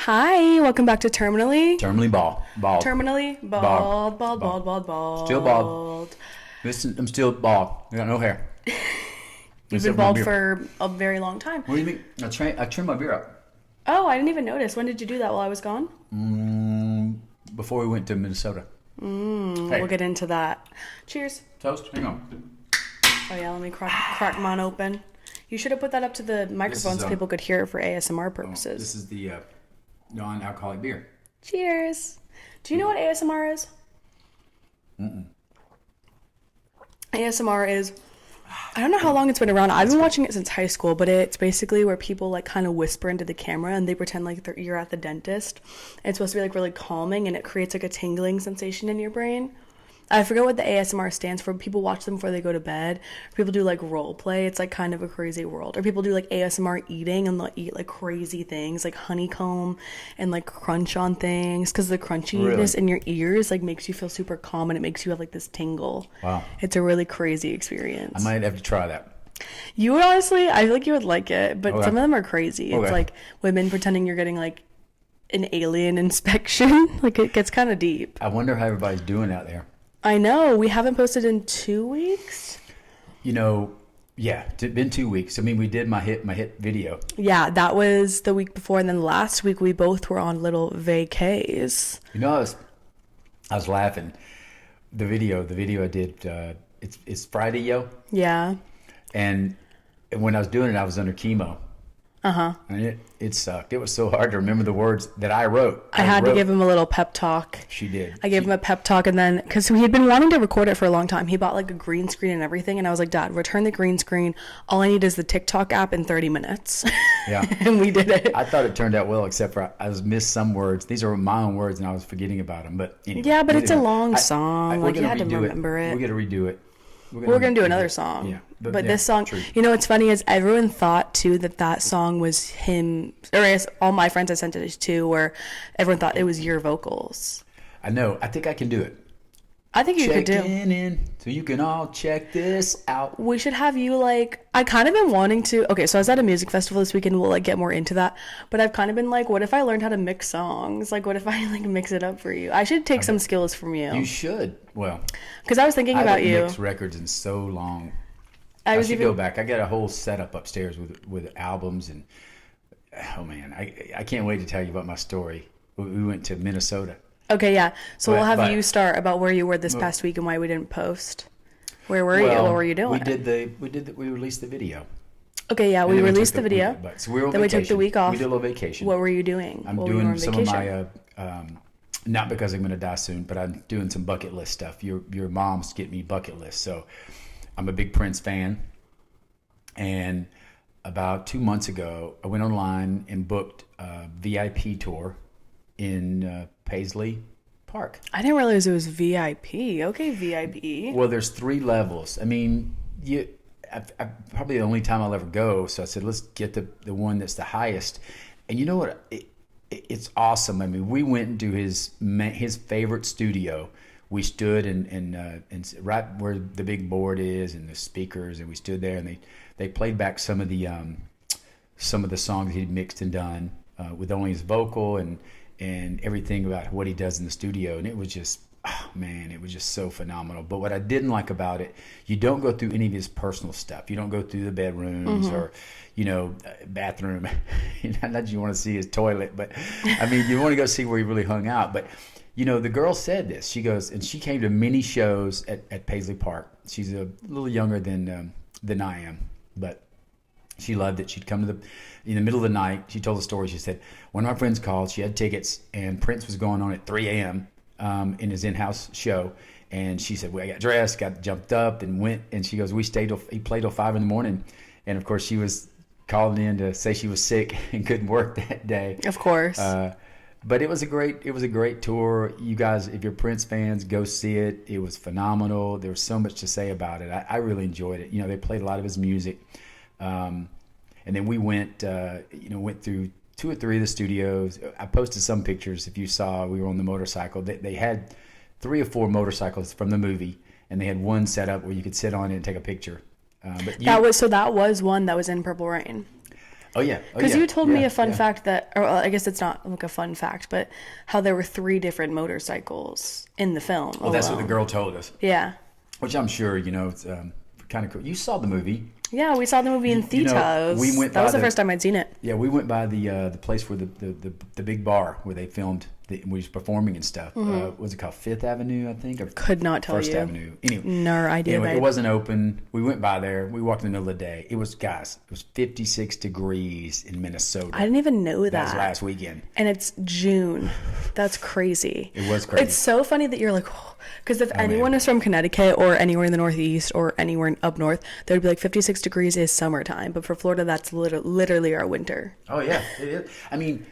Hi, welcome back to Terminally bald. Terminally bald. Still bald. Listen, I'm still bald. I got no hair. You've been bald for a very long time. What do you mean? I trimmed my beard up. Oh, I didn't even notice. When did you do that while I was gone? Before we went to Minnesota. Hey. We'll get into that. Cheers. Toast? Hang on. Oh yeah, let me crack mine open. You should have put that up to the microphone so people could hear it for ASMR purposes. This is the non-alcoholic beer. Cheers. Do you know what ASMR is? ASMR is, I don't know how long it's been around. I've been watching it since high school, but it's basically where people like kind of whisper into the camera and they pretend like you're at the dentist. And it's supposed to be like really calming and it creates like a tingling sensation in your brain. I forget what the ASMR stands for. People watch them before they go to bed. People do like role play. It's like kind of a crazy world. Or people do like ASMR eating and they'll eat like crazy things like honeycomb and like crunch on things because the crunchiness in your ears like makes you feel super calm and it makes you have like this tingle. Wow. It's a really crazy experience. I might have to try that. You would honestly, I feel like you would like it, but some of them are crazy. Okay. It's like women pretending you're getting like an alien inspection. Like it gets kind of deep. I wonder how everybody's doing out there. I know. We haven't posted in 2 weeks. Yeah, it's been 2 weeks. I mean, we did my hit video. Yeah, that was the week before, and then last week we both were on little vacays. I was laughing. The video I did. It's Friday, yo. Yeah. And when I was doing it, I was under chemo. And it sucked. It was so hard to remember the words that I wrote. I had to give him a little pep talk. She did. I gave him a pep talk, and then because he had been wanting to record it for a long time, he bought like a green screen and everything, and I was like, Dad, return the green screen. All I need is the TikTok app in 30 minutes. Yeah. And we did it. I thought it turned out well, except for I was missed some words. These are my own words, and I was forgetting about them. But anyway. Yeah, but it's a long song. Like you had to remember it. We're gonna redo it. We're going to do another song. Yeah. But this song, true. You know what's funny is everyone thought too that song was him, or I guess all my friends I sent it to where everyone thought it was your vocals. I know. I think I can do it. I think you could do. Checking in so you can all check this out. We should have you like, I kind of been wanting to, okay, so I was at a music festival this weekend, we'll like get more into that, but I've kind of been like, what if I learned how to mix songs? Like what if I like mix it up for you? I should take some skills from you. You should. Well, because I was thinking about you. I haven't mixed records in so long. I should go back. I got a whole setup upstairs with albums and, oh man, I can't wait to tell you about my story. We went to Minnesota. Okay, yeah. So we'll have you start about where you were this past week and why we didn't post. Where were you? What were you doing? We released the video. Okay, yeah, we released the video. So we were on then vacation. we took the week off. We did a little vacation. What were you doing? I'm doing some of my not because I'm going to die soon, but I'm doing some bucket list stuff. Your mom's getting me bucket list. So I'm a big Prince fan. And about 2 months ago, I went online and booked a VIP tour in Paisley Park. I didn't realize it was VIP. Okay, VIP. Well, there's 3 levels. I mean, I probably the only time I'll ever go. So I said, let's get the one that's the highest. And you know what? It's awesome. I mean, we went into his favorite studio. We stood and right where the big board is and the speakers, and we stood there and they played back some of the songs he'd mixed and done with only his vocal and everything about what he does in the studio. And it was just, oh man, it was just so phenomenal. But what I didn't like about it, you don't go through any of his personal stuff. You don't go through the bedrooms or, bathroom. Not that you want to see his toilet, but I mean, you want to go see where he really hung out. But, the girl said this. She goes, and she came to many shows at Paisley Park. She's a little younger than I am, but she loved it. She'd come in the middle of the night. She told the story. She said, one of my friends called. She had tickets, and Prince was going on at 3 a.m. In his in-house show. And she said, well, I got dressed, got jumped up, and went. And she goes, he played till 5 in the morning. And, of course, she was calling in to say she was sick and couldn't work that day. Of course. But it was a great tour. You guys, if you're Prince fans, go see it. It was phenomenal. There was so much to say about it. I really enjoyed it. They played a lot of his music. And then we went through 2 or 3 of the studios. I posted some pictures. If you saw, we were on the motorcycle. They had 3 or 4 motorcycles from the movie, and they had one set up where you could sit on it and take a picture. That was one that was in Purple Rain. Oh yeah. Because you told me a fun fact that, or well, I guess it's not like a fun fact, but how there were 3 different motorcycles in the film. Well, that's what the girl told us. Yeah. Which I'm sure, it's kind of cool. You saw the movie. Yeah, we saw the movie in theaters. We went. That was the first time I'd seen it. Yeah, we went by the place where the big bar where they filmed. We was performing and stuff. Was it called Fifth Avenue? I think. Or could not tell First you. Avenue. Anyway, no idea. Anyway, it wasn't open. We went by there. We walked in the middle of the day. It was 56 degrees in Minnesota. I didn't even know that. That was last weekend. And it's June. That's crazy. It was crazy. It's so funny that you're like, because if anyone is from Connecticut or anywhere in the Northeast or anywhere up north, they would be like 56 degrees is summertime. But for Florida, that's literally our winter. Oh yeah, it is. I mean,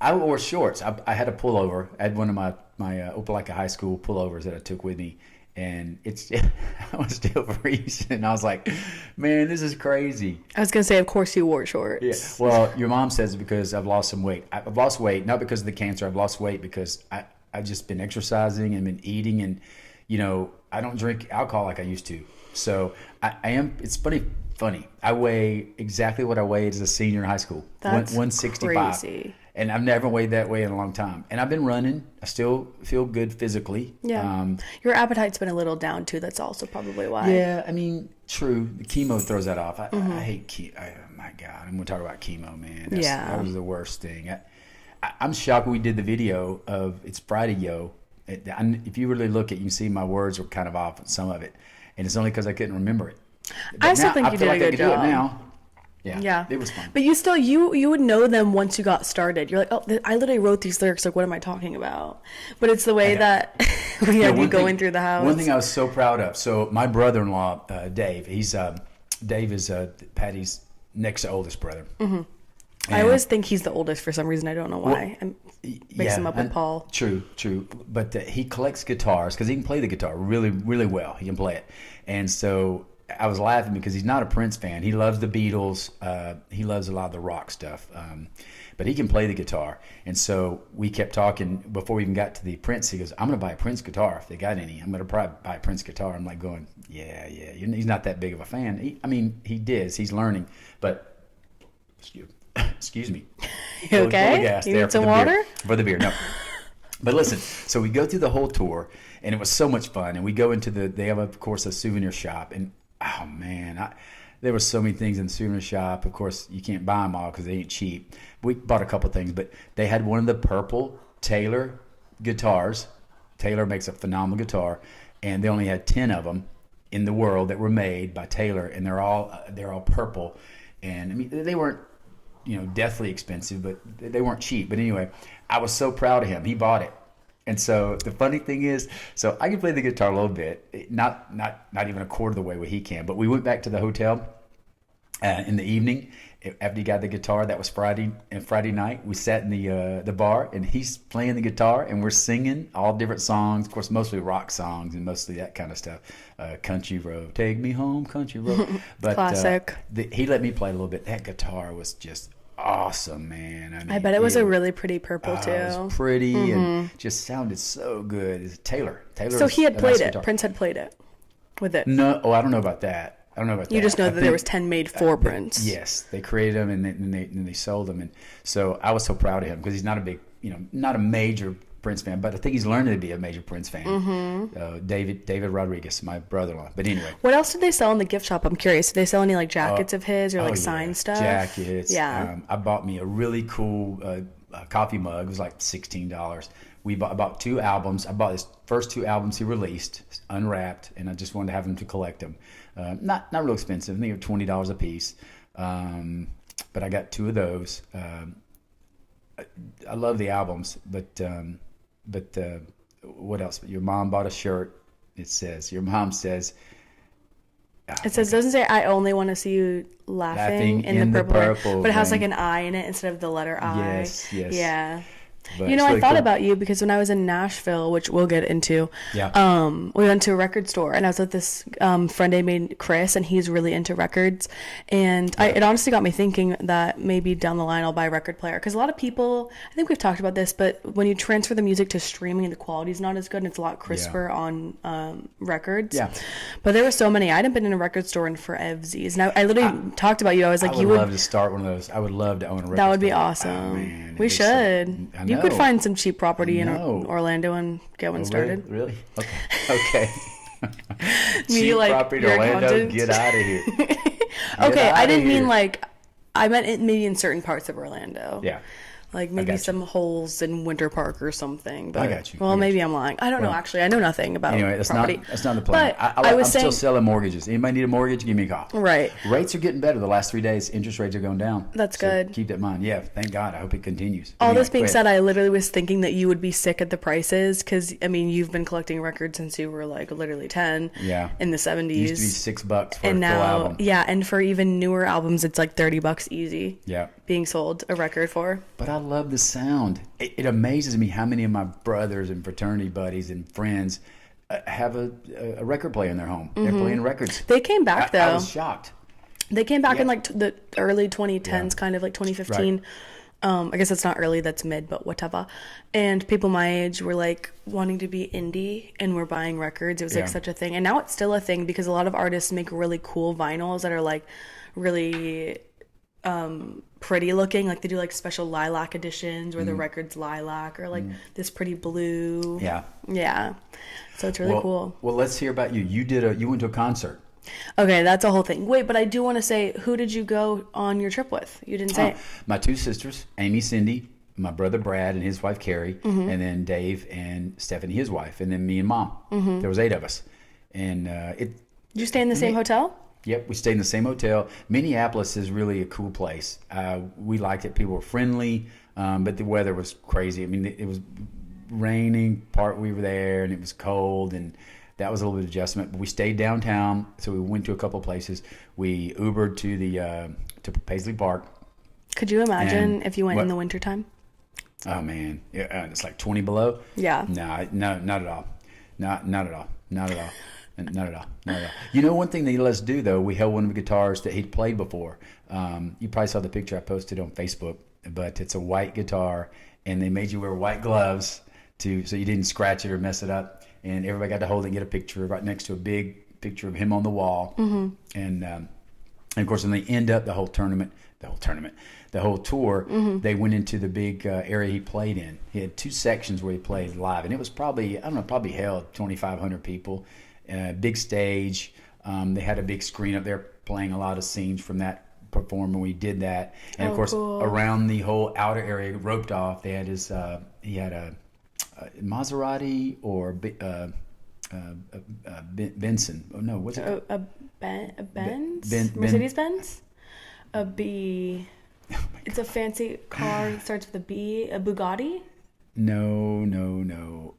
I wore shorts. I had a pullover. I had one of my Opelika High School pullovers that I took with me, and I was still freezing. I was like, man, this is crazy. I was gonna say, of course you wore shorts. Yeah. Well, your mom says because I've lost some weight. I've lost weight not because of the cancer. I've lost weight because I've just been exercising and been eating, and I don't drink alcohol like I used to. So I am. It's funny. I weigh exactly what I weighed as a senior in high school. That's 165. crazy. And I've never weighed that way in a long time. And I've been running. I still feel good physically. Yeah. Your appetite's been a little down too. That's also probably why. Yeah, I mean, true. The chemo throws that off. I hate chemo. Oh my God, I'm going to talk about chemo, man. That was the worst thing. I'm shocked we did the video of It's Friday, Yo. If you really look at it, you can see my words were kind of off on some of it. And it's only because I couldn't remember it. But I still think you did a good job. I feel like I could do it now. Yeah, it was fun. But you still, you would know them once you got started. You're like, oh, I literally wrote these lyrics. Like, what am I talking about? But it's the way that we had you going through the house. One thing I was so proud of. So my brother-in-law, Dave, Dave is Patty's next oldest brother. Mm-hmm. I always think he's the oldest for some reason. I don't know why. I mix him up with Paul. True. But he collects guitars because he can play the guitar really, really well. He can play it. And so I was laughing because he's not a Prince fan. He loves the Beatles. He loves a lot of the rock stuff. But he can play the guitar. And so we kept talking before we even got to the Prince. He goes, I'm going to buy a Prince guitar if they got any. I'm going to probably buy a Prince guitar. I'm like going, yeah. He's not that big of a fan. He's learning. But, excuse me. You okay? You need some water? For the beer, no. But listen, so we go through the whole tour, and it was so much fun. And we go into they have, of course, a souvenir shop. And, oh, man, there were so many things in the souvenir shop. Of course, you can't buy them all because they ain't cheap. We bought a couple things, but they had one of the purple Taylor guitars. Taylor makes a phenomenal guitar, and they only had 10 of them in the world that were made by Taylor, and they're all purple. And, I mean, they weren't, deathly expensive, but they weren't cheap. But anyway, I was so proud of him. He bought it. And so the funny thing is, so I can play the guitar a little bit, not even a quarter of the way where he can. But we went back to the hotel in the evening after he got the guitar. That was Friday night. We sat in the bar, and he's playing the guitar, and we're singing all different songs. Of course, mostly rock songs and mostly that kind of stuff. Country Road, take me home, Country Road. But classic. He let me play a little bit. That guitar was just awesome, man. I mean, I bet it was a really pretty purple too. It was pretty and just sounded so good. It's Taylor. So he had played it. Prince had played it with it. No, I don't know about that. You just know that there was 10 made for Prince. Yes, they created them and they sold them, and so I was so proud of him because he's not a big, not a major Prince fan, but I think he's learning to be a major Prince fan. Mm-hmm. David Rodriguez, my brother-in-law. But anyway, what else did they sell in the gift shop? I'm curious. Did they sell any like jackets of his or signed stuff? Jackets. Yeah. I bought me a really cool coffee mug. It was like $16. I bought 2 albums. I bought his first 2 albums he released, unwrapped, and I just wanted to have him to collect them. Not real expensive. I think they were $20 a piece. But I got 2 of those. I love the albums, but what else? Your mom bought a shirt. Your mom says. It doesn't say I only want to see you laughing in the purple, but it has like an I in it instead of the letter I. Yes. Yeah. But You it's know, I really thought cool. about you because when I was in Nashville, which we'll get into, Yeah. we went to a record store and I was with this friend I made, Chris, and he's really into records. And it honestly got me thinking that maybe down the line I'll buy a record player because a lot of people, I think we've talked about this, but when you transfer the music to streaming, the quality's not as good and it's a lot crisper on records. Yeah. But there were so many. I hadn't been in a record store in forevsies. And I literally talked about you. I was like, I would love to start one of those. I would love to own a record that would be store. awesome. Oh, man, We it's so- should. I You could know. find some cheap property in know. Orlando and get one Oh, started. Really? Okay. Me, Cheap like, property in your Orlando. accountant. Get out of here. Okay, I didn't mean here. like, I meant it maybe in certain parts of Orlando. Yeah. Like maybe got you. some holes in Winter Park or something. But, I got you. Well, I got maybe you. I'm lying. I don't know, Well, actually. I know nothing about Anyway, that's property. not the plan. But I'm was still saying, selling mortgages. Anybody need a mortgage? Give me a call. right. Rates are getting better the last 3 days. Interest rates are going down. That's So good. Keep that in mind. Yeah, thank God. I hope it continues. All Anyway, this being go said, ahead. I literally was thinking that you would be sick at the prices because, I mean, you've been collecting records since you were like literally 10 Yeah. in the It used to be 70s. $6 for And a full now, album. yeah, and for even newer albums, it's like $30 easy Yeah. being sold a record for. But I love the sound. It amazes me how many of my brothers and fraternity buddies and friends have a record player in their home. They're playing records. They came back, I though. was shocked. They came back Yeah. in like the early 2010s, Yeah. kind of like 2015. I guess that's not early, that's mid, but whatever. And people my age were like wanting to be indie and were buying records. It was like Yeah. such a thing. And now it's still a thing because a lot of artists make really cool vinyls that are like really pretty looking. Like they do like special lilac editions where the record's lilac or like this pretty blue. Yeah. Yeah. So it's really cool. Well, let's hear about you. You went to a concert. Okay, that's a whole thing. Wait, but I do want to say, who did you go on your trip with? You didn't say. My two sisters, Amy, Cindy, my brother Brad and his wife Carrie, and then Dave and Stephanie, his wife, and then me and Mom. There was 8 of us, and Did you stay in the same hotel? Yep, we stayed in the same hotel. Minneapolis is really a cool place. We liked it. People were friendly, but the weather was crazy. I mean, it was raining part we were there, and it was cold, and that was a little bit of adjustment. But we stayed downtown, so we went to a couple places. We Ubered to to Paisley Park. Could you imagine And if you went what- in the wintertime? Oh man, yeah, it's like 20 below. Yeah. No, not at all. Not at all. Not at all. Not at all. Not at all. You know, one thing they let us do though, we held one of the guitars that he'd played before. You probably saw the picture I posted on Facebook, but it's a white guitar, and they made you wear white gloves so you didn't scratch it or mess it up. And everybody got to hold it and get a picture right next to a big picture of him on the wall. And of course, when they end up the whole tour, they went into the big area he played in. He had 2 sections where he played live, and it was probably held 2,500 people. Big stage. They had a big screen up there playing a lot of scenes from that performance. We did that, and of course, cool. around the whole outer area roped off, they had he had a Maserati or Benson. Oh no, what's it? A Benz? Ben- Mercedes Benz? A B. Oh It's a fancy car that starts with a B. A Bugatti? No.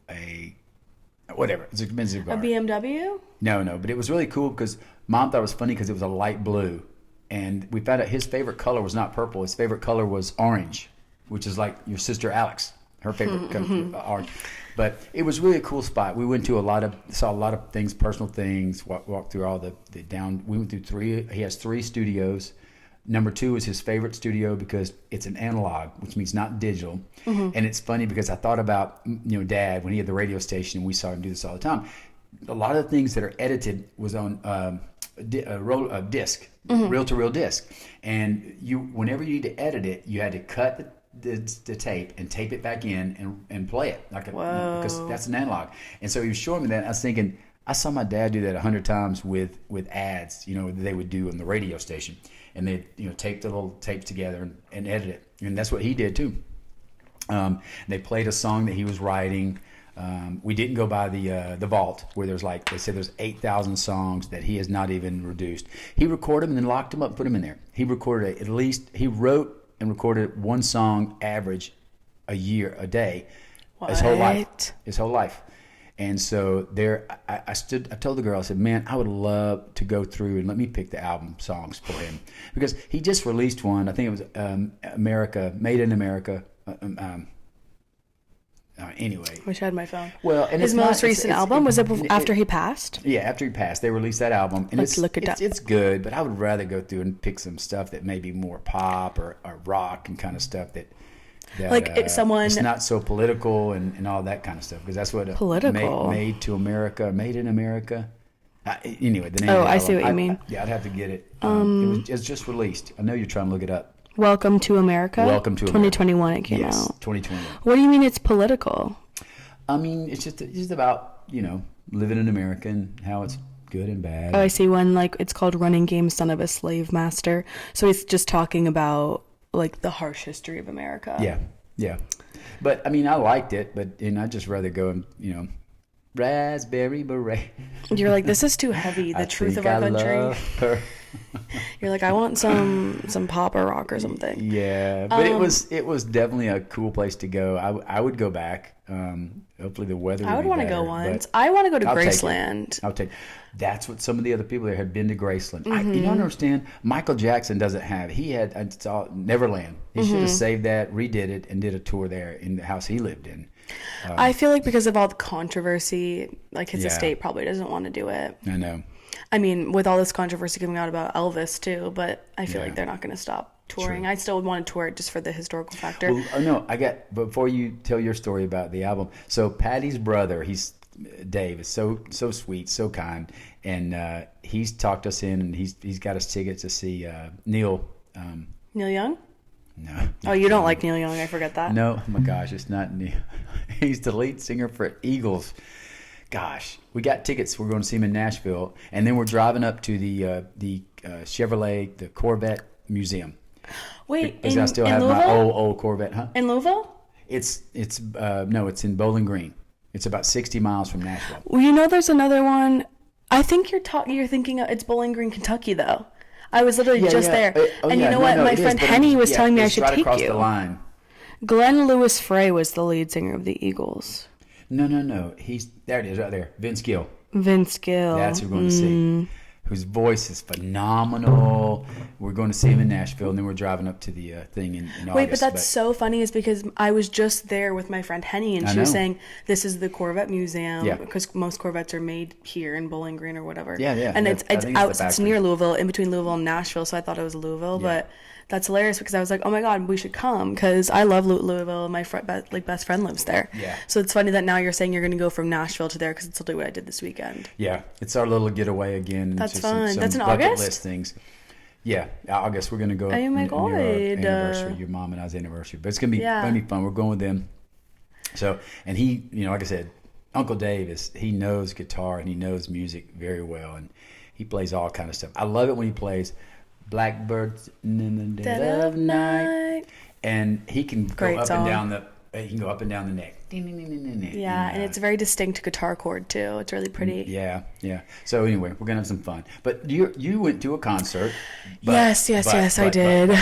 Whatever. It's an expensive car. A BMW? No. But it was really cool because Mom thought it was funny because it was a light blue, and we found out his favorite color was not purple. His favorite color was orange, which is like your sister Alex, her favorite color, orange. But it was really a cool spot. We went to saw a lot of things, personal things. Walked through all the down. We went through 3. He has 3 studios. Number 2 is his favorite studio because it's an analog, which means not digital. And it's funny because I thought about Dad when he had the radio station, and we saw him do this all the time. A lot of the things that are edited was on a disc, reel-to-reel disc, and whenever you need to edit it, you had to cut the tape and tape it back in and play it because that's an analog. And so he was showing me that. And I was thinking, I saw my dad do that 100 times with ads, that they would do on the radio station, and they tape the little tapes together and edit it, and that's what he did too. They played a song that he was writing. We didn't go by the vault where they said there's 8,000 songs that he has not even reduced. He recorded them and then locked them up and put them in there. He wrote and recorded 1 song average a day, his whole life. And so I told the girl, I said, man, I would love to go through and let me pick the album songs for him, because he just released one. I think it was Made in America. Anyway. Wish I had my phone. Well, and his most recent album was it after he passed? Yeah, after he passed, they released that album, and Let's look it up. It's good, but I would rather go through and pick some stuff that may be more pop or rock and kind of stuff that like someone. It's not so political and all that kind of stuff, because that's what political made to America, made in America. Anyway, the name. Oh, of the I album, see what you mean. Yeah, I'd have to get it. It's just released. I know you're trying to look it up. Welcome to America. Welcome to 2021. America. It came yes, out. 2021. What do you mean it's political? I mean, it's just about living in America and how it's good and bad. Oh, I see one, like, it's called Running Game, Son of a Slave Master. So he's just talking about, like, the harsh history of America. Yeah. But, I mean, I liked it, and I'd just rather go and, Raspberry Beret. You're like, this is too heavy, the truth of our country. Love her. You're like, I want some pop or rock or something. Yeah, but it was definitely a cool place to go. I would go back. Hopefully the weather I would want to go once. I want to go to Graceland. I'll take it. That's what some of the other people there had been to Graceland. You don't understand. Michael Jackson doesn't have. He had Neverland. He should have saved that, redid it, and did a tour there in the house he lived in. I feel like because of all the controversy, like his estate probably doesn't want to do it. I know. I mean, with all this controversy coming out about Elvis too, but I feel like they're not going to stop touring. True. I still would want to tour it just for the historical factor. Well, no, before you tell your story about the album. So Patty's brother, Dave, is so sweet, so kind, and he's talked us in, and he's got us tickets to see Neil. Neil Young? No. Oh, you don't like Neil Young? I forget that. No, oh my gosh, it's not Neil. He's the lead singer for Eagles. Gosh, we got tickets. We're going to see him in Nashville, and then we're driving up to the Chevrolet, the Corvette Museum. Wait, because I still have Louisville? my old Corvette, huh? In Louisville? It's in Bowling Green. It's about 60 miles from Nashville. Well, there's another one. I think you're thinking of, it's Bowling Green, Kentucky, though. I was literally just there. And you know what? My friend Henny was telling me I should take you. It's right across the line. Glenn Lewis Frey was the lead singer of the Eagles. No. There it is, right there. Vince Gill. Vince Gill. That's who we're going to see. Whose voice is phenomenal. We're going to see him in Nashville, and then we're driving up to the thing in August. Wait, but that's so funny is because I was just there with my friend Henny, and she was saying this is the Corvette Museum because most Corvettes are made here in Bowling Green or whatever. Yeah. And it's near Louisville, in between Louisville and Nashville, so I thought it was Louisville, but that's hilarious because I was like, oh my God, we should come because I love Louisville. My best friend lives there. Yeah. So it's funny that now you're saying you're going to go from Nashville to there because it's literally what I did this weekend. Yeah, it's our little getaway again. That's just fun. Some That's in bucket August? list things. Yeah, August. We're going to go. Oh my God. Near our anniversary, your mom and I's anniversary. But it's going to be fun. We're going with them. So, and he, like I said, Uncle Dave he knows guitar and he knows music very well, and he plays all kind of stuff. I love it when he plays Blackbirds in the Dead of Night, and he can go up and down the neck. Yeah, and it's a very distinct guitar chord too. It's really pretty. Yeah. So anyway, we're gonna have some fun. But you went to a concert. Yes, I did.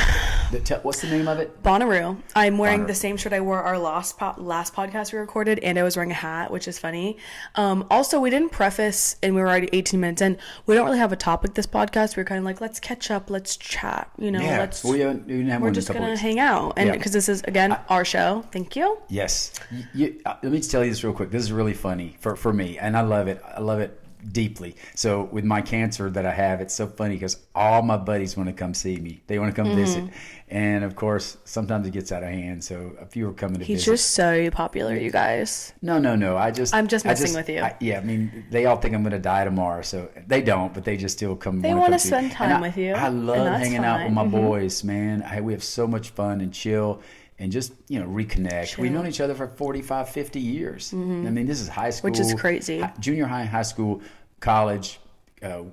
What's the name of it? Bonnaroo. I'm wearing the same shirt I wore our last podcast we recorded, and I was wearing a hat, which is funny. Also, we didn't preface, and we were already 18 minutes in. We don't really have a topic this podcast. We were kind of like, let's catch up, let's chat. We haven't we're just gonna hang out, and because this is again our show. Thank you. Yes. Let me tell you this real quick. This is really funny for me, and I love it. I love it deeply. So with my cancer that I have, it's so funny because all my buddies want to come see me. They want to come visit, and of course, sometimes it gets out of hand. So a few are coming to visit. He's just so popular, you guys. No. I'm just messing with you. I mean, they all think I'm going to die tomorrow, so they don't, but they just still come. They want to spend time with you. I love hanging out with my boys, man. We have so much fun and chill. And just, reconnect. Chill. We've known each other for 45, 50 years. I mean, this is high school. Which is crazy. Junior high, high school, college,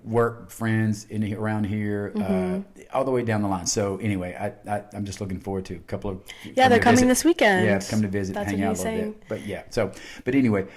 work friends around here, all the way down the line. So anyway, I'm just looking forward to a couple of... Yeah, they're coming this weekend. Yeah, come to visit, hang out a little bit. But yeah, but anyway,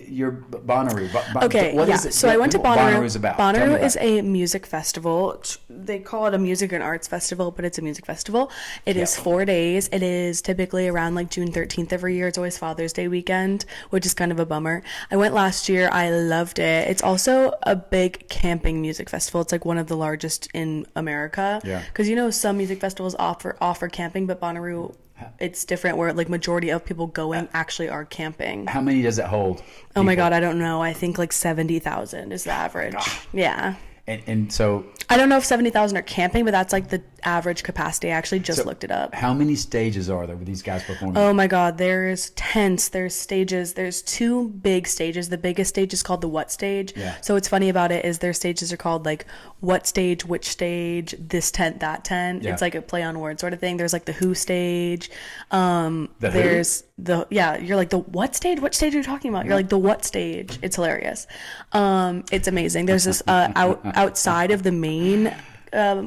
your Bonnaroo. What is it? So I went to Bonnaroo. Bonnaroo's about. Bonnaroo is a music festival. They call it a music and arts festival, but it's a music festival. It is 4 days. It is typically around like June 13th every year. It's always Father's Day weekend, which is kind of a bummer. I went last year. I loved it. It's also a big camping music festival. It's like one of the largest in America. Yeah. Because some music festivals offer camping, but Bonnaroo it's different where like majority of people going actually are camping. How many does it hold? Oh my God, I don't know. I think like 70,000 is the average. Yeah. And so I don't know if 70,000 are camping, but that's like the average capacity. I actually just looked it up. how many stages are there with these guys performing? Oh my God, there's tents, there's stages, there's 2 big stages. The biggest stage is called the what stage. Yeah. So what's funny about it is their stages are called like what stage, which stage, this tent, that tent. Yeah. It's like a play on word sort of thing. There's like the who stage. There's you're like the what stage? What stage are you talking about? You're like the what stage. It's hilarious. It's amazing. There's this outside of the main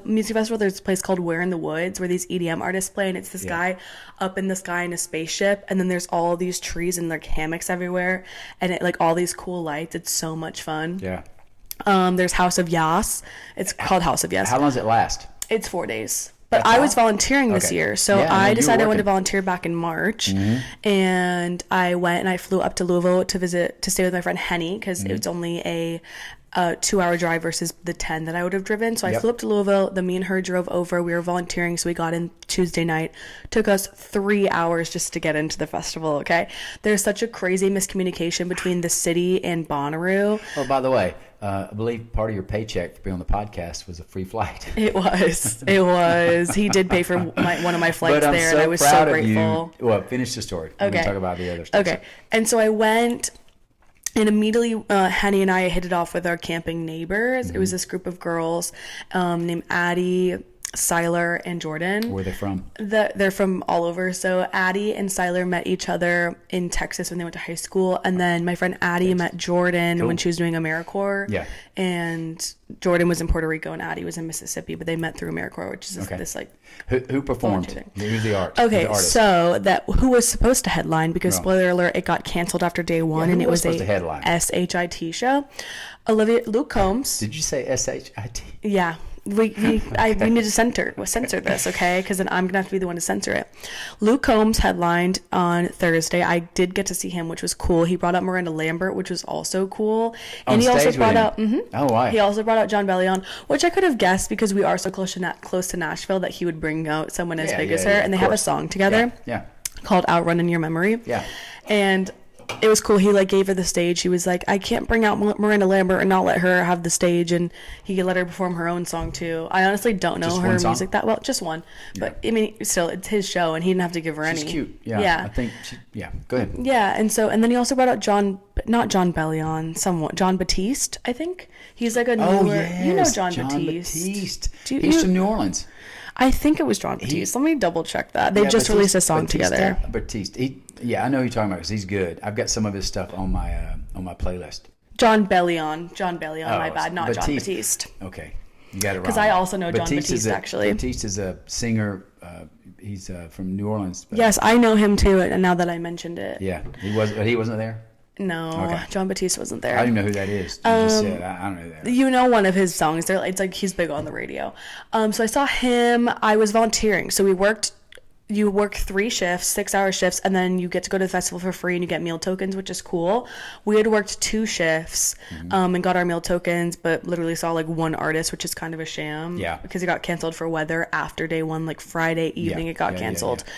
music festival, there's a place called Where in the Woods where these EDM artists play, and it's this guy up in the sky in a spaceship, and then there's all these trees and like hammocks everywhere, and it like all these cool lights. It's so much fun. Yeah. There's House of Yas. It's called House of Yas. How long does it last? It's 4 days. But That's I was all? volunteering this Okay. year. So Yeah, I you were decided I wanted to working. volunteer back in March. And I went and I flew up to Louisville to stay with my friend Henny, because it was only a 2-hour drive versus the 10 that I would have driven. So I Yep. flew up to Louisville. Then me and her drove over. We were volunteering. So we got in Tuesday night. Took us 3 hours just to get into the festival. Okay. There's such a crazy miscommunication between the city and Bonnaroo. Oh, by the way, I believe part of your paycheck for being on the podcast was a free flight. It was. He did pay for one of my flights But I'm there, so and I was so proud of grateful. you. Well, finish the story. We're Okay. gonna talk about the other stuff. Okay. And so I went, and immediately Henny and I hit it off with our camping neighbors. It was this group of girls named Addie, Siler, and Jordan. Where are they from? They're from all over. So Addie and Siler met each other in Texas when they went to high school. And then my friend Addie met Jordan when she was doing AmeriCorps. Yeah. And Jordan was in Puerto Rico and Addie was in Mississippi, but they met through AmeriCorps, which is this like... Who performed? Who's the art? Okay, the artist? so who was supposed to headline, because spoiler alert, it got canceled after day 1, and it was supposed to headline? SHIT show. Luke Combs. Did you say SHIT? Yeah. We need to censor this, okay? Because then I'm gonna have to be the one to censor it. Luke Combs headlined on Thursday. I did get to see him, which was cool. He brought up Miranda Lambert, which was also cool. And he also brought out Oh, wow. He also brought out John Bellion, which I could have guessed because we are so close to Nashville that he would bring out someone as big as her, and they have a song together called "Outrun in Your Memory." Yeah. And it was cool. He like gave her the stage. He was like, I can't bring out Miranda Lambert and not let her have the stage, and he could let her perform her own song too. I honestly don't know her music that well, just one. But I mean, still, it's his show, and he didn't have to give her any. She's cute. Yeah. I think. Go ahead. Yeah, and then he also brought out not John Bellion, John Batiste. I think he's like a newer. Oh yes. You know John Batiste. Batiste. He's from New Orleans. I think it was John Batiste. Let me double check that. They just released a song together. Batiste. I know who you're talking about because he's good. I've got some of his stuff on my playlist. John Bellion, my bad, not John Batiste. Okay, you got it wrong. Because I also know John Batiste, actually. Batiste is a singer. He's from New Orleans. Yes, I know him too. And now that I mentioned it, Yeah, he wasn't there. No, okay. John Batiste wasn't there. I don't even know who that is. You just said I don't know who that is. You know one of his songs. It's like he's big on the radio. So I saw him. I was volunteering. So you work 3 shifts, 6-hour shifts, and then you get to go to the festival for free and you get meal tokens, which is cool. We had worked 2 shifts and got our meal tokens, but literally saw like 1 artist, which is kind of a sham. Yeah. Because it got canceled for weather after day 1, like Friday evening it got canceled. Yeah.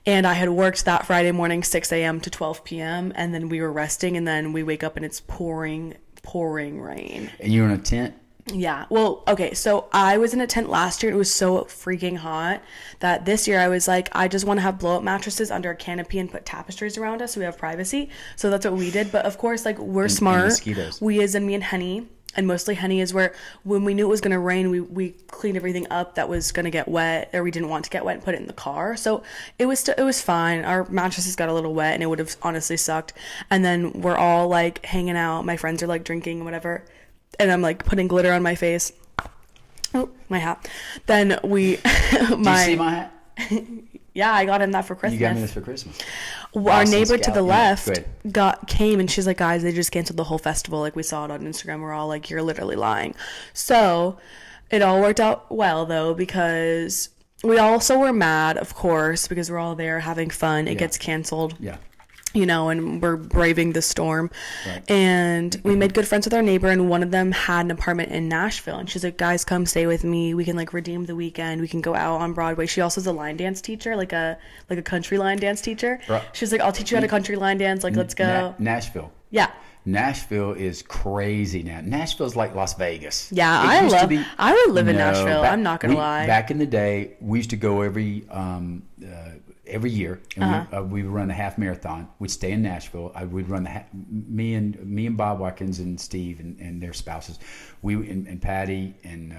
And I had worked that Friday morning, 6 a.m. to 12 p.m. And then we were resting, and then we wake up and it's pouring rain. And you're in a tent? Yeah. Well, okay. So I was in a tent last year. It was so freaking hot that this year I was like, I just want to have blow up mattresses under a canopy and put tapestries around us so we have privacy. So that's what we did. But of course, like we're smart. Mosquitoes. We, as in me and Henny. And mostly Henny is where when we knew it was going to rain, we cleaned everything up that was going to get wet, or we didn't want to get wet, and put it in the car. So it was fine. Our mattresses got a little wet, and it would have honestly sucked. And then we're all like hanging out. My friends are like drinking and whatever. And I'm like putting glitter on my face. Oh, my hat. Then we... Do you see my hat? Yeah, I got him that for Christmas. You got me this for Christmas. Our neighbor to the left came and she's like, guys, they just canceled the whole festival. Like we saw it on Instagram. We're all like, you're literally lying. So it all worked out well though, because we also were mad, of course, because we're all there having fun. It gets canceled. Yeah. and we're braving the storm. Right. And we made good friends with our neighbor, and one of them had an apartment in Nashville. And she's like, guys, come stay with me. We can like redeem the weekend. We can go out on Broadway. She also is a line dance teacher, like a country line dance teacher. Right. She's like, I'll teach you how to country line dance. Like, let's go. Nashville. Yeah. Nashville is crazy now. Nashville's like Las Vegas. Yeah, I would live in Nashville. I'm not gonna lie. Back in the day, we used to go every year, and we would run the half marathon. We'd stay in Nashville. We'd run me and Bob Watkins and Steve and their spouses, and Patty and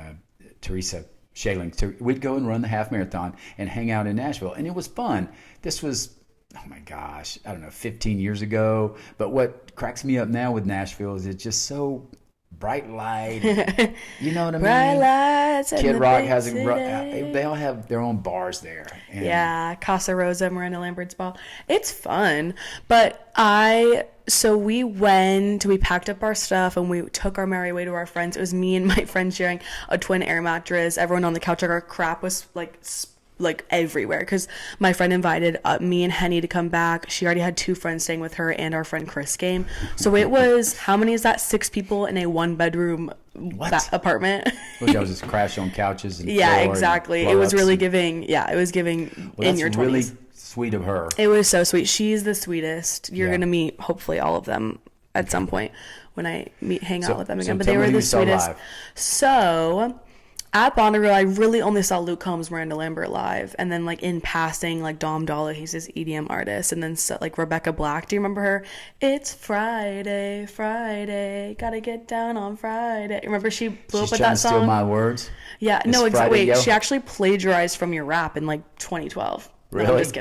Teresa Shaling. So we'd go and run the half marathon and hang out in Nashville, and it was fun. This was, oh my gosh, I don't know, 15 years ago. But what cracks me up now with Nashville is it's just so bright light. You know what I mean? Bright lights. Kid Rock has they all have their own bars there. And yeah, Casa Rosa, Miranda Lambert's ball. It's fun. But we packed up our stuff and we took our merry way to our friends. It was me and my friend sharing a twin air mattress. Everyone on the couch, like our crap was like everywhere, because my friend invited me and Henny to come back. She already had 2 friends staying with her, and our friend Chris came. So it was, how many is that? 6 people in a 1-bedroom apartment. Which I was just crash on couches and yeah, exactly. It was really giving. Yeah, it was giving in your 20s. Really sweet of her. It was so sweet. She's the sweetest. You're gonna meet hopefully all of them at some point when I hang out with them again. But they were the sweetest. Live. So at Bonnaroo, I really only saw Luke Combs, Miranda Lambert live, and then like in passing, like Dom Dolla, he's this EDM artist, and then like Rebecca Black. Do you remember her? It's Friday, gotta get down on Friday. Remember she blew up with that song? She's trying to steal my words. Yeah, no, exactly. Wait, she actually plagiarized from your rap in like 2012. Really? No, I'm just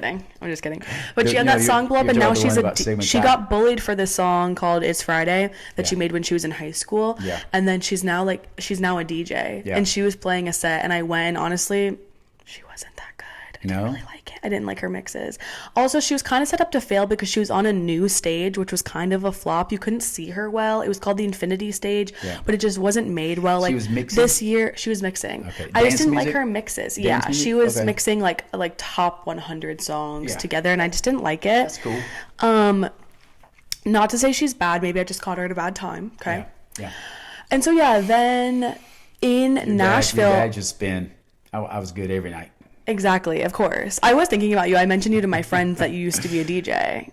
kidding. But she had that song blow up, and now she got bullied for this song called "It's Friday" that she made when she was in high school. Yeah. And then she's now a DJ, and she was playing a set, and I went, and honestly, she wasn't that good. I didn't really like it. I didn't like her mixes. Also, she was kind of set up to fail because she was on a new stage, which was kind of a flop. You couldn't see her well. It was called the Infinity Stage, but it just wasn't made well. Like, she was mixing? This year, she was mixing. Okay. I just didn't like her mixes. Dance music? She was mixing like top 100 songs together, and I just didn't like it. That's cool. Not to say she's bad. Maybe I just caught her at a bad time. Okay. Yeah. And so then in Nashville, your dad just been. I was good every night. Exactly, of course. I was thinking about you. I mentioned you to my friends that you used to be a DJ.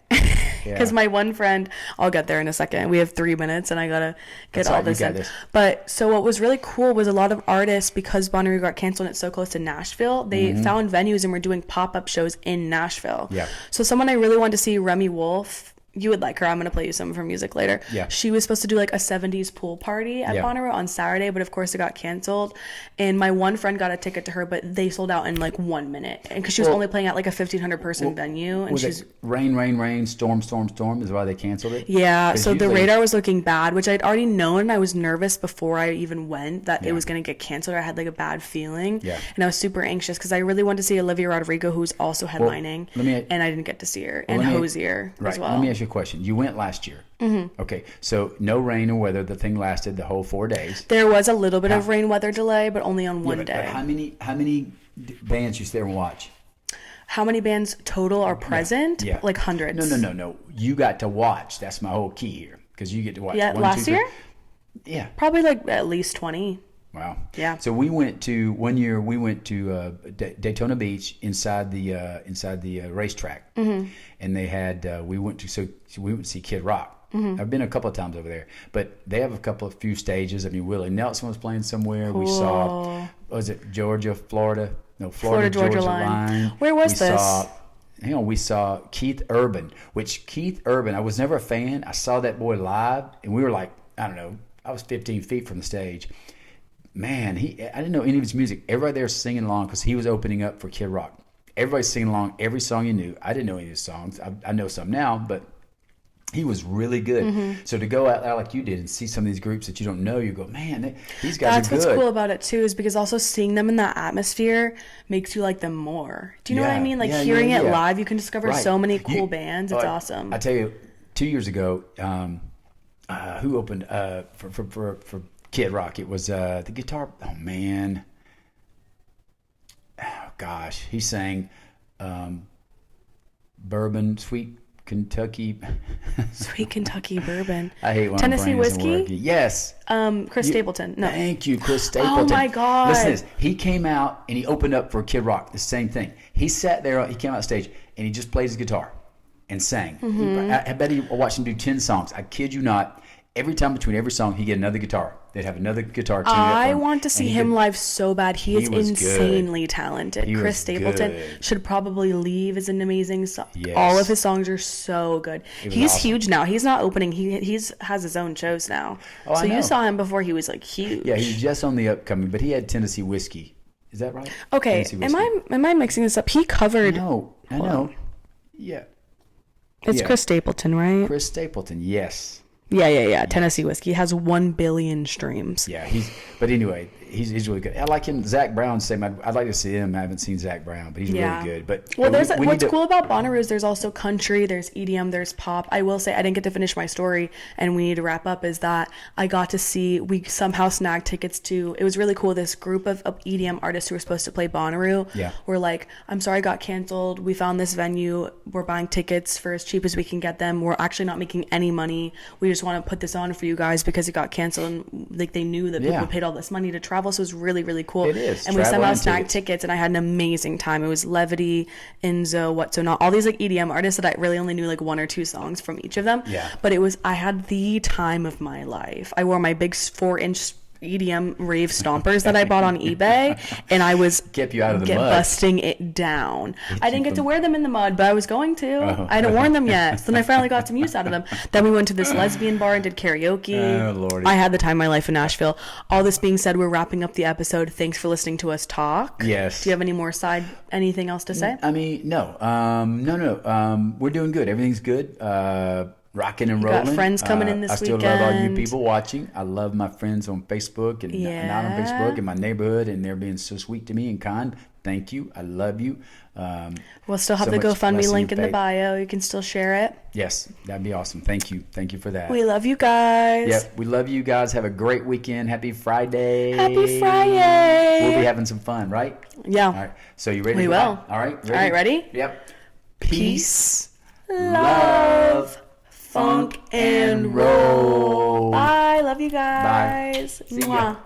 Because my one friend, I'll get there in a second. We have 3 minutes and I gotta get all this in. But so what was really cool was a lot of artists, because Bonnaroo got canceled and it's so close to Nashville, they found venues and were doing pop-up shows in Nashville. Yeah. So someone I really wanted to see, Remy Wolf. You would like her. I'm going to play you some of her music later. Yeah. She was supposed to do like a 70s pool party at Bonnaroo on Saturday, but of course it got canceled. And my one friend got a ticket to her, but they sold out in like 1 minute. And because she was only playing at like a 1,500 person venue. And she's rain, storm is why they canceled it? Yeah. So the radar was looking bad, which I'd already known. I was nervous before I even went that it was going to get canceled. I had like a bad feeling. Yeah. And I was super anxious because I really wanted to see Olivia Rodrigo, who's also headlining. And I didn't get to see her. And Hozier as well. Let me ask you a question. You went last year. Mm-hmm. Okay, so no rain or weather. The thing lasted the whole 4 days. There was a little bit of rain weather delay, but only on one day. But how many bands you sit there and watch? How many bands total are present? Yeah. Like hundreds. No. You got to watch. That's my whole key here, because you get to watch. Yeah, last year? Yeah. Probably like at least 20. Wow. Yeah. So we went to Daytona Beach inside the racetrack, and they had we went to see Kid Rock. I've been a couple of times over there, but they have a few stages. I mean, Willie Nelson was playing somewhere. Cool. We saw, was it Florida, Georgia line. Where was this? We saw Keith Urban, I was never a fan. I saw that boy live, and we were like, I don't know, I was 15 feet from the stage. Man, I didn't know any of his music. Everybody there was singing along because he was opening up for Kid Rock. Everybody's singing along every song you knew. I didn't know any of his songs. I know some now, but he was really good. So to go out there like you did and see some of these groups that you don't know, you go, man, these guys are good. That's what's cool about it too, is because also seeing them in that atmosphere makes you like them more. Do you know what I mean? Like hearing it live, you can discover so many cool bands. It's awesome. I tell you, 2 years ago, who opened for Kid Rock? It was the guitar. Oh man, he sang "Bourbon, Sweet Kentucky. Sweet Kentucky bourbon. I hate when Tennessee my brain doesn't work. whiskey. Yes. Chris Stapleton. No. Thank you, Chris Stapleton. Oh my God. Listen to this. He came out and he opened up for Kid Rock. The same thing. He sat there. He came out stage and he just plays his guitar and sang. I bet he watched him do 10 songs. I kid you not. Every time between every song, he'd get another guitar. They'd have another guitar tuned up for I him. want to see him live so bad. He is was insanely talented. He Chris was Stapleton good. should probably leave is an amazing song. Yes. All of his songs are so good. was He's awesome. huge now. He's not opening. Has his own shows now. Oh, so I know. you saw him before he was like huge. Yeah, he's just on the upcoming, but he had Tennessee whiskey. Is that right? Okay, Tennessee whiskey. am I mixing this up? He covered. No, I know. Yeah. It's Yeah. Chris Stapleton, right? Chris Stapleton, yes. Yeah. Tennessee whiskey has 1 billion streams. Yeah, but anyway, he's really good. I like him. Zach Brown, I'd like to see him. I haven't seen Zach Brown, but he's really good. But well, we what's need to- cool about Bonnaroo is there's also country, there's EDM, there's pop. I will say I didn't get to finish my story, and we need to wrap up. Is that I got to see, we somehow snagged tickets to. It was really cool. This group of EDM artists who were supposed to play Bonnaroo were like, "I'm sorry, I got canceled. We found this venue. We're buying tickets for as cheap as we can get them. We're actually not making any money. We just want to put this on for you guys because it got canceled." And like they knew that people paid all this money to travel, so it was really, really cool. It is. And we Travel somehow and snagged tickets, and I had an amazing time. It was Levity, Enzo, What So Not, all these like EDM artists that I really only knew like 1 or 2 songs from each of them. Yeah. But I had the time of my life. I wore my big 4-inch EDM rave stompers that I bought on eBay, and I was Kept you out of the mud. busting it down. I didn't get to wear them in the mud, but I was going to. I hadn't worn them yet. So then I finally got some use out of them. Then we went to this lesbian bar and did karaoke. Oh, Lordy. I had the time of my life in Nashville. All this being said, we're wrapping up the episode. Thanks for listening to us talk. Yes. Do you have anything else to say? I mean, no. We're doing good. Everything's good. Rocking and You got rolling. friends coming in this I still love all you weekend. people watching. I love my friends on Facebook and not on Facebook, in my neighborhood, and they're being so sweet to me and kind. Thank you. I love you. We'll still have so the much GoFundMe blessing link in and the faith. bio. You can still share it. Yes, that'd be awesome. Thank you. Thank you for that. We love you guys. Yep, we love you guys. Have a great weekend. Happy Friday. Happy Friday. We'll be having some fun, right? Yeah. All right. So you ready? We to will. go? All right. All right, ready? Yep. Peace, love, funk, and roll. Bye. Love you guys. Bye. See ya. Mwah.